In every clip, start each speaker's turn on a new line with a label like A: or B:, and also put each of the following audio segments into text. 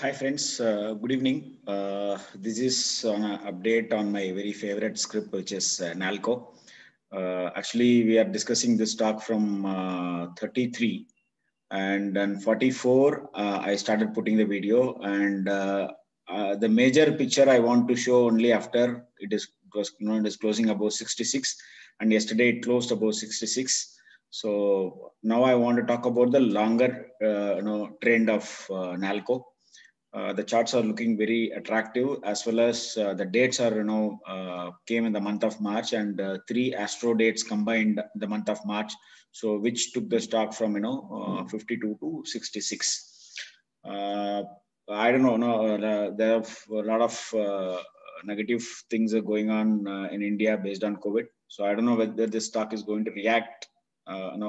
A: Hi friends, good evening. This is an update on my very favorite script, which is Nalco. Actually, we are discussing this talk from 33, and on 44, I started putting the video, and the major picture I want to show only after it is closing above 66, and yesterday it closed above 66. So now I want to talk about the longer trend of Nalco. The charts are looking very attractive, as well as the dates are came in the month of March, and three astro dates combined the month of March, so which took the stock from 52 to 66. I don't know, there are a lot of negative things are going on in India based on COVID, so I don't know whether this stock is going to react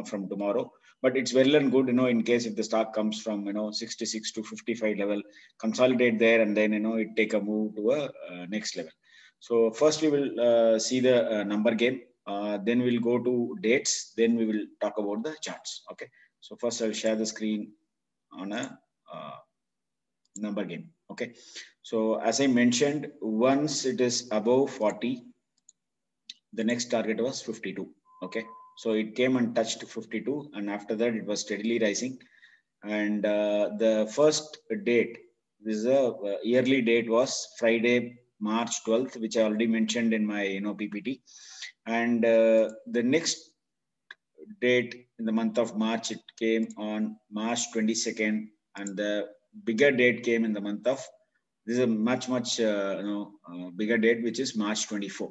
A: from tomorrow, but it's well and good, in case if the stock comes from 66 to 55 level, consolidate there, and then it take a move to a next level. So first we will see the number game, then we'll go to dates, then we will talk about the charts. Okay, so first I'll share the screen on a number game. Okay, so as I mentioned, once it is above 40, the next target was 52. Okay, so it came and touched 52, and after that it was steadily rising. And the first date, this is a yearly date, was Friday, March 12th, which I already mentioned in my PPT. And the next date in the month of March, it came on March 22nd, and the bigger date came in the month of, this is a much bigger date, which is March 24.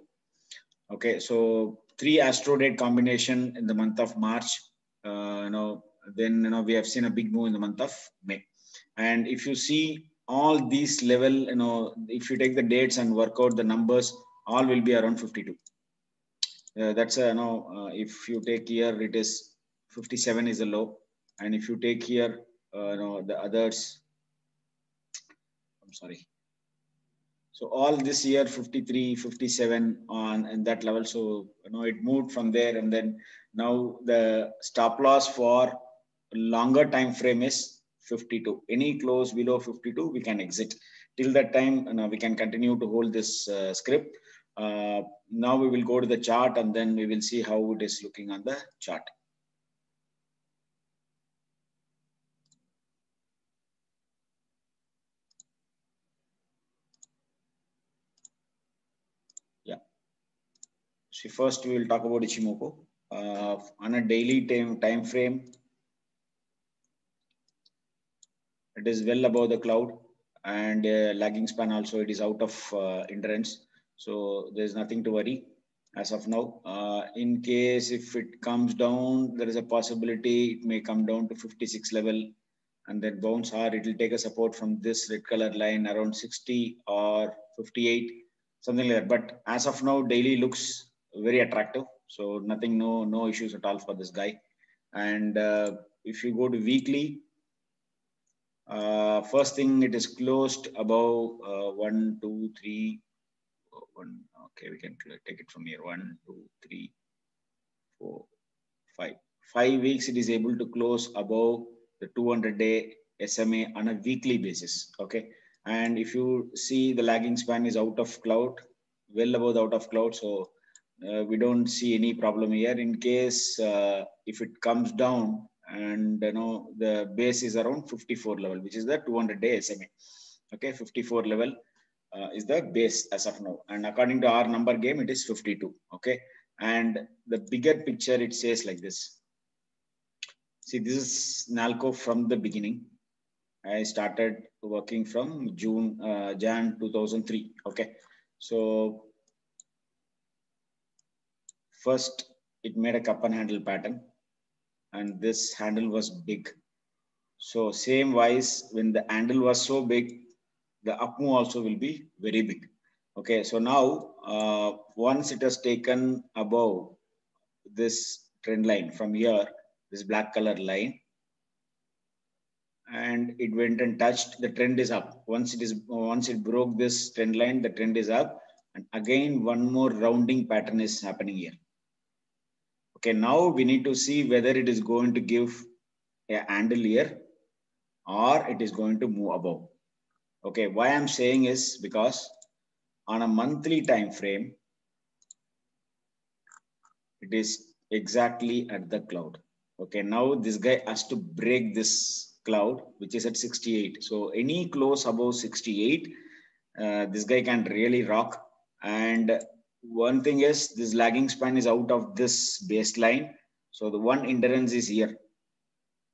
A: Okay, so three astro date combination in the month of March. Then we have seen a big move in the month of May. And if you see all these level, if you take the dates and work out the numbers, all will be around 52. That's if you take here, it is 57 is a low, and if you take here, the others, I'm sorry. So all this year 53, 57 on in that level. So it moved from there, and then now the stop loss for longer time frame is 52. Any close below 52, we can exit. Till that time, we can continue to hold this script. Now we will go to the chart, and then we will see how it is looking on the chart. Yeah. So first we will talk about Ichimoku. On a daily time frame, it is well above the cloud, and lagging span also, it is out of endurance, so there's nothing to worry as of now. In case if it comes down, there is a possibility it may come down to 56 level and then bounce, or it will take a support from this red color line around 60 or 58, something like that. But as of now, daily looks very attractive, so nothing, no issues at all for this guy. And if you go to weekly, first thing, it is closed above 1, 2, 3, 1. Okay, we can take it from here. 1, 2, 3, 4, 5. 5 weeks, it is able to close above the 200-day SMA on a weekly basis. Okay, and if you see, the lagging span is out of cloud, well above the out of cloud. So we don't see any problem here. In case if it comes down, and the base is around 54 level, which is the 200-day SMA. Okay, 54 level is the base as of now, and according to our number game, it is 52. Okay, and the bigger picture, it says like this. See, this is Nalco from the beginning. I started working from Jan 2003. Okay, so first it made a cup and handle pattern, and this handle was big. So same wise, when the handle was so big, the up move also will be very big. Okay, so now once it has taken above this trend line from here, this black color line, and it went and touched, the trend is up. Once it broke this trend line, the trend is up, and again one more rounding pattern is happening here. Okay, now we need to see whether it is going to give a handle here or it is going to move above. Okay, why I'm saying is because on a monthly time frame, it is exactly at the cloud. Okay, now this guy has to break this cloud, which is at 68. So any close above 68, this guy can really rock. And one thing is this lagging span is out of this baseline. So the one endurance is here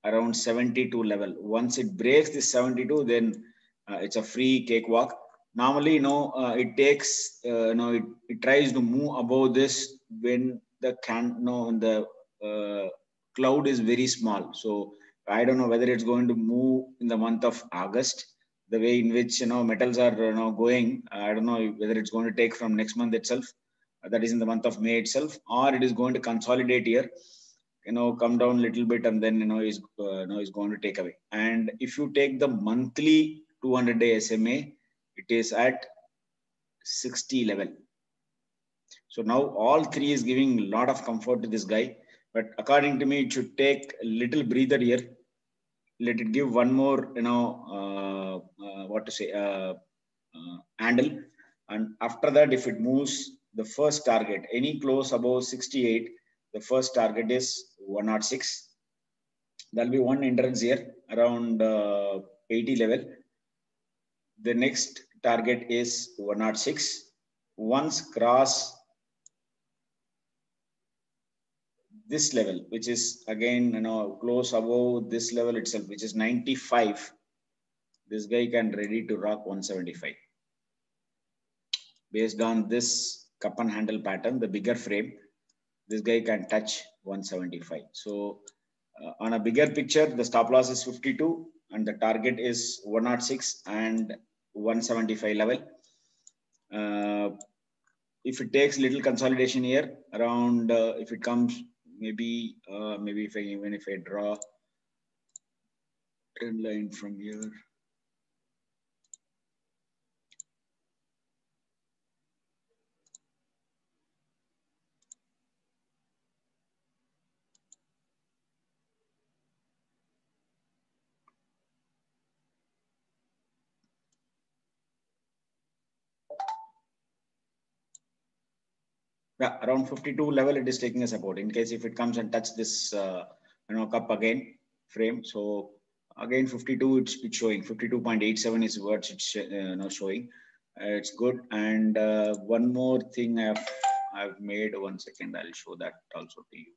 A: around 72 level. Once it breaks this 72, then it's a free cakewalk. Normally, it takes, it tries to move above this when the cloud is very small. So I don't know whether it's going to move in the month of August, the way in which, metals are, going. I don't know whether it's going to take from next month itself, that is in the month of May itself, or it is going to consolidate here, come down a little bit, and then is going to take away. And if you take the monthly 200-day SMA, it is at 60 level. So now all three is giving a lot of comfort to this guy, but according to me, it should take a little breather here. Let it give one more, handle, and after that, if it moves, the first target, any close above 68, the first target is 106. There'll be one endurance here around 80 level. The next target is 106. Once cross this level, which is again, close above this level itself, which is 95, this guy can ready to rock 175. Based on this cup and handle pattern, the bigger frame, this guy can touch 175. So on a bigger picture, the stop loss is 52 and the target is 106 and 175 level. If it takes little consolidation here around, if it comes, maybe if I draw trend line from here, yeah, around 52 level, it is taking a support in case if it comes and touch this, cup again frame. So again, 52, it's showing 52.87 is what it's showing. It's good. And one more thing I've made. 1 second, I'll show that also to you.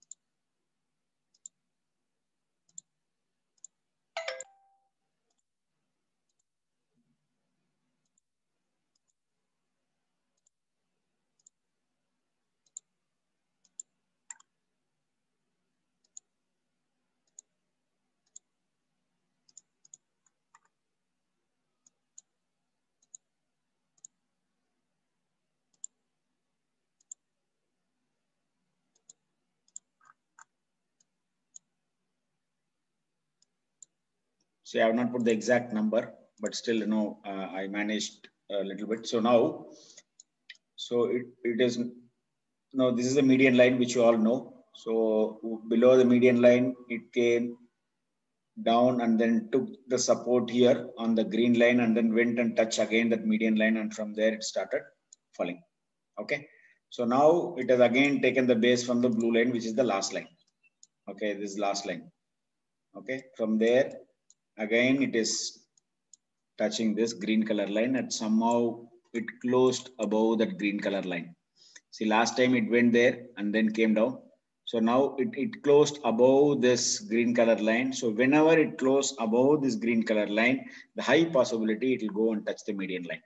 A: So I have not put the exact number, but still, I managed a little bit. So now, so it is, this is the median line, which you all know. So below the median line, it came down and then took the support here on the green line and then went and touched again that median line. And from there, it started falling. Okay. So now it has again taken the base from the blue line, which is the last line. Okay. This is last line. Okay. From there, again, it is touching this green color line and somehow it closed above that green color line. See, last time it went there and then came down. So now it closed above this green color line. So whenever it closed above this green color line, the high possibility it will go and touch the median line.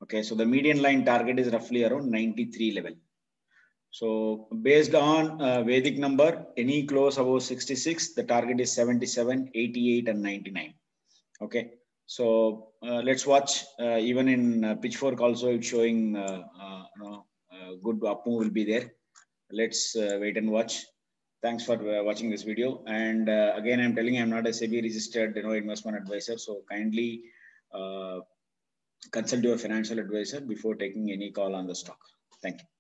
A: Okay, so the median line target is roughly around 93 level. So based on Vedic number, any close above 66, the target is 77, 88, and 99. Okay, so let's watch. Even in Pitchfork also, it's showing good up move will be there. Let's wait and watch. Thanks for watching this video. And again, I'm telling you, I'm not a SEBI registered investment advisor. So kindly consult your financial advisor before taking any call on the stock. Thank you.